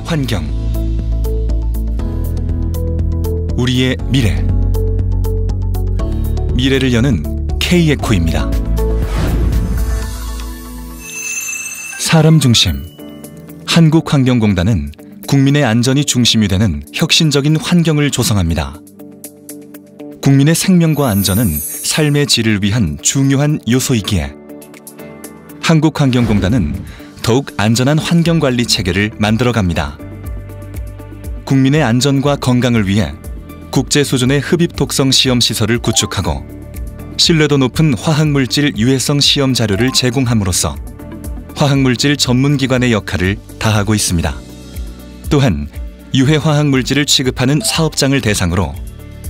환경. 우리의 미래. 미래를 여는 K-에코입니다. 사람 중심. 한국환경공단은 국민의 안전이 중심이 되는 혁신적인 환경을 조성합니다. 국민의 생명과 안전은 삶의 질을 위한 중요한 요소이기에 한국환경공단은 더욱 안전한 환경관리 체계를 만들어갑니다. 국민의 안전과 건강을 위해 국제 수준의 흡입 독성 시험 시설을 구축하고 신뢰도 높은 화학물질 유해성 시험 자료를 제공함으로써 화학물질 전문기관의 역할을 다하고 있습니다. 또한 유해 화학물질을 취급하는 사업장을 대상으로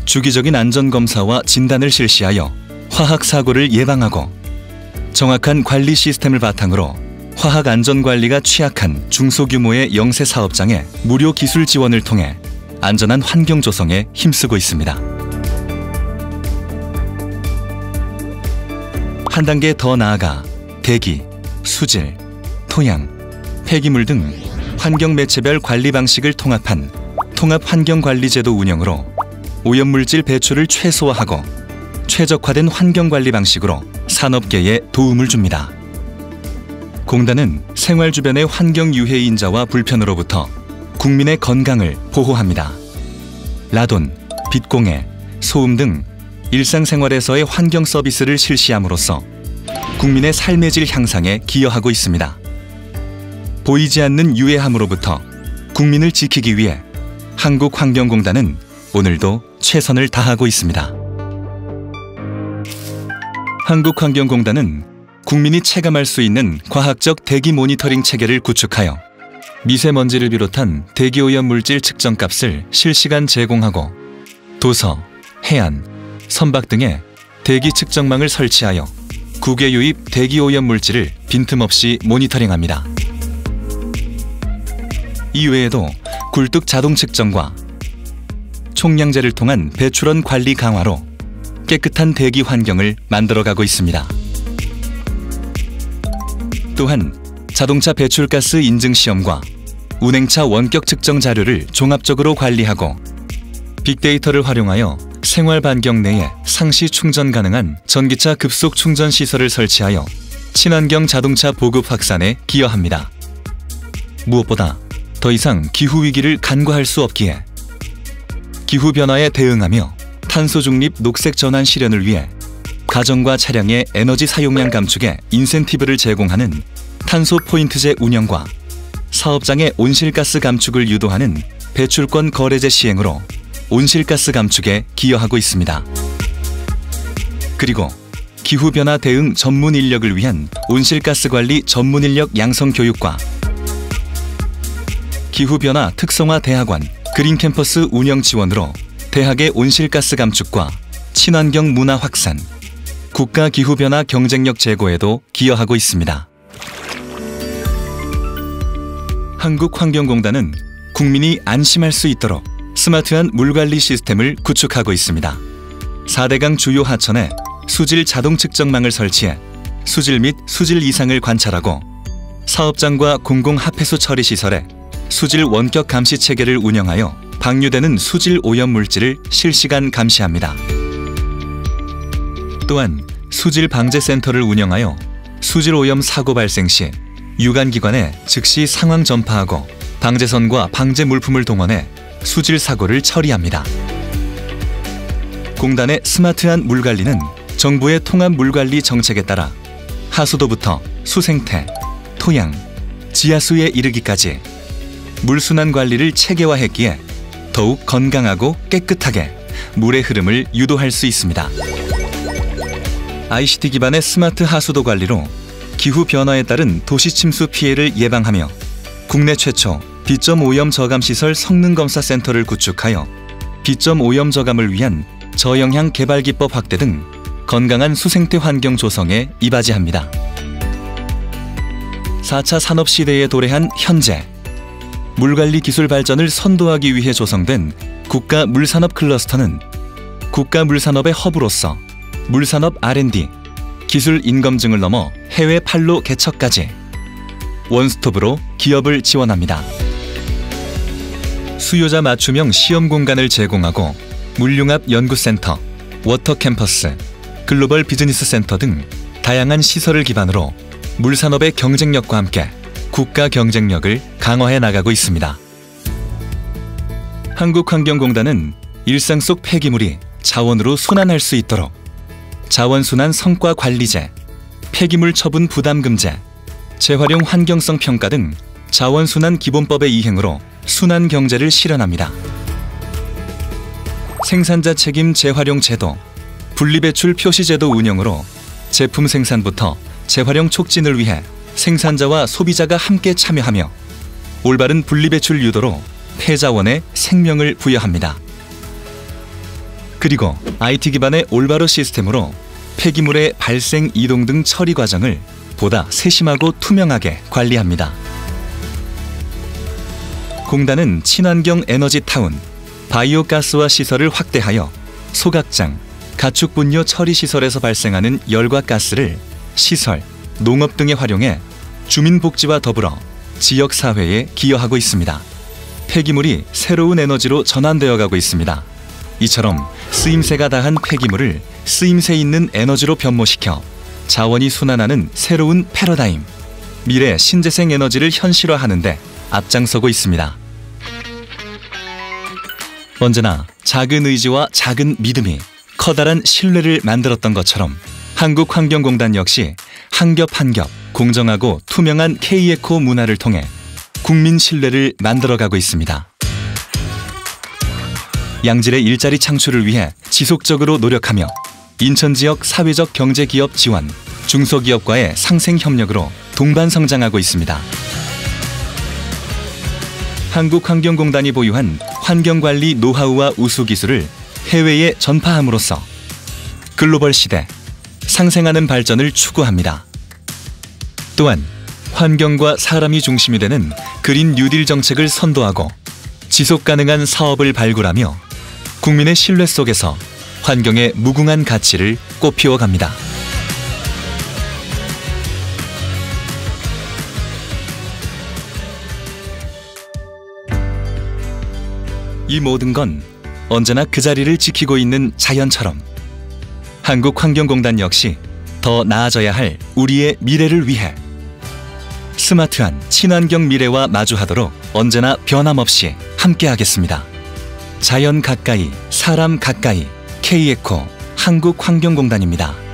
주기적인 안전검사와 진단을 실시하여 화학사고를 예방하고 정확한 관리 시스템을 바탕으로 화학안전관리가 취약한 중소규모의 영세 사업장에 무료 기술 지원을 통해 안전한 환경 조성에 힘쓰고 있습니다. 한 단계 더 나아가 대기, 수질, 토양, 폐기물 등 환경 매체별 관리 방식을 통합한 통합환경관리제도 운영으로 오염물질 배출을 최소화하고 최적화된 환경관리 방식으로 산업계에 도움을 줍니다. 공단은 생활 주변의 환경 유해 인자와 불편으로부터 국민의 건강을 보호합니다. 라돈, 빛공해, 소음 등 일상생활에서의 환경 서비스를 실시함으로써 국민의 삶의 질 향상에 기여하고 있습니다. 보이지 않는 유해함으로부터 국민을 지키기 위해 한국환경공단은 오늘도 최선을 다하고 있습니다. 한국환경공단은 국민이 체감할 수 있는 과학적 대기 모니터링 체계를 구축하여 미세먼지를 비롯한 대기오염 물질 측정값을 실시간 제공하고 도서, 해안, 선박 등의 대기 측정망을 설치하여 국외 유입 대기오염 물질을 빈틈없이 모니터링합니다. 이외에도 굴뚝 자동 측정과 총량제를 통한 배출원 관리 강화로 깨끗한 대기 환경을 만들어가고 있습니다. 또한 자동차 배출가스 인증 시험과 운행차 원격 측정 자료를 종합적으로 관리하고 빅데이터를 활용하여 생활 반경 내에 상시 충전 가능한 전기차 급속 충전 시설을 설치하여 친환경 자동차 보급 확산에 기여합니다. 무엇보다 더 이상 기후위기를 간과할 수 없기에 기후변화에 대응하며 탄소 중립 녹색 전환 실현을 위해 가정과 차량의 에너지 사용량 감축에 인센티브를 제공하는 탄소 포인트제 운영과 사업장의 온실가스 감축을 유도하는 배출권 거래제 시행으로 온실가스 감축에 기여하고 있습니다. 그리고 기후변화 대응 전문 인력을 위한 온실가스 관리 전문 인력 양성 교육과 기후변화 특성화 대학원 그린 캠퍼스 운영 지원으로 대학의 온실가스 감축과 친환경 문화 확산, 국가 기후변화 경쟁력 제고에도 기여하고 있습니다. 한국환경공단은 국민이 안심할 수 있도록 스마트한 물관리 시스템을 구축하고 있습니다. 4대강 주요 하천에 수질 자동 측정망을 설치해 수질 및 수질 이상을 관찰하고 사업장과 공공 하폐수 처리 시설에 수질 원격 감시 체계를 운영하여 방류되는 수질 오염 물질을 실시간 감시합니다. 또한 수질 방제 센터를 운영하여 수질 오염 사고 발생 시 유관기관에 즉시 상황 전파하고 방제선과 방제 물품을 동원해 수질 사고를 처리합니다. 공단의 스마트한 물관리는 정부의 통합 물관리 정책에 따라 하수도부터 수생태, 토양, 지하수에 이르기까지 물순환 관리를 체계화했기에 더욱 건강하고 깨끗하게 물의 흐름을 유도할 수 있습니다. ICT 기반의 스마트 하수도 관리로 기후 변화에 따른 도시 침수 피해를 예방하며 국내 최초 비점 오염 저감 시설 성능 검사 센터를 구축하여 비점 오염 저감을 위한 저영향 개발 기법 확대 등 건강한 수생태 환경 조성에 이바지합니다. 4차 산업 시대에 도래한 현재 물관리 기술 발전을 선도하기 위해 조성된 국가 물산업 클러스터는 국가 물산업의 허브로서 물산업 R&D, 기술 인검증을 넘어 해외 판로 개척까지 원스톱으로 기업을 지원합니다. 수요자 맞춤형 시험 공간을 제공하고 물융합 연구센터, 워터 캠퍼스, 글로벌 비즈니스 센터 등 다양한 시설을 기반으로 물산업의 경쟁력과 함께 국가 경쟁력을 강화해 나가고 있습니다. 한국환경공단은 일상 속 폐기물이 자원으로 순환할 수 있도록 자원순환 성과관리제, 폐기물 처분 부담금제, 재활용 환경성 평가 등 자원순환 기본법의 이행으로 순환경제를 실현합니다. 생산자 책임 재활용 제도, 분리배출 표시제도 운영으로 제품 생산부터 재활용 촉진을 위해 생산자와 소비자가 함께 참여하며 올바른 분리배출 유도로 폐자원에 생명을 부여합니다. 그리고 IT 기반의 올바로 시스템으로 폐기물의 발생, 이동 등 처리 과정을 보다 세심하고 투명하게 관리합니다. 공단은 친환경 에너지 타운, 바이오가스화 시설을 확대하여 소각장, 가축 분뇨 처리 시설에서 발생하는 열과 가스를 시설, 농업 등에 활용해 주민복지와 더불어 지역사회에 기여하고 있습니다. 폐기물이 새로운 에너지로 전환되어 가고 있습니다. 이처럼 쓰임새가 다한 폐기물을 쓰임새 있는 에너지로 변모시켜 자원이 순환하는 새로운 패러다임, 미래 신재생 에너지를 현실화하는 데 앞장서고 있습니다. 언제나 작은 의지와 작은 믿음이 커다란 신뢰를 만들었던 것처럼 한국환경공단 역시 한 겹 한 겹 공정하고 투명한 K에코 문화를 통해 국민 신뢰를 만들어가고 있습니다. 양질의 일자리 창출을 위해 지속적으로 노력하며 인천 지역 사회적 경제기업 지원, 중소기업과의 상생 협력으로 동반 성장하고 있습니다. 한국환경공단이 보유한 환경관리 노하우와 우수 기술을 해외에 전파함으로써 글로벌 시대, 상생하는 발전을 추구합니다. 또한 환경과 사람이 중심이 되는 그린 뉴딜 정책을 선도하고 지속가능한 사업을 발굴하며 국민의 신뢰 속에서 환경의 무궁한 가치를 꽃피워갑니다. 이 모든 건 언제나 그 자리를 지키고 있는 자연처럼 한국환경공단 역시 더 나아져야 할 우리의 미래를 위해 스마트한 친환경 미래와 마주하도록 언제나 변함없이 함께하겠습니다. 자연 가까이, 사람 가까이, K에코 한국환경공단입니다.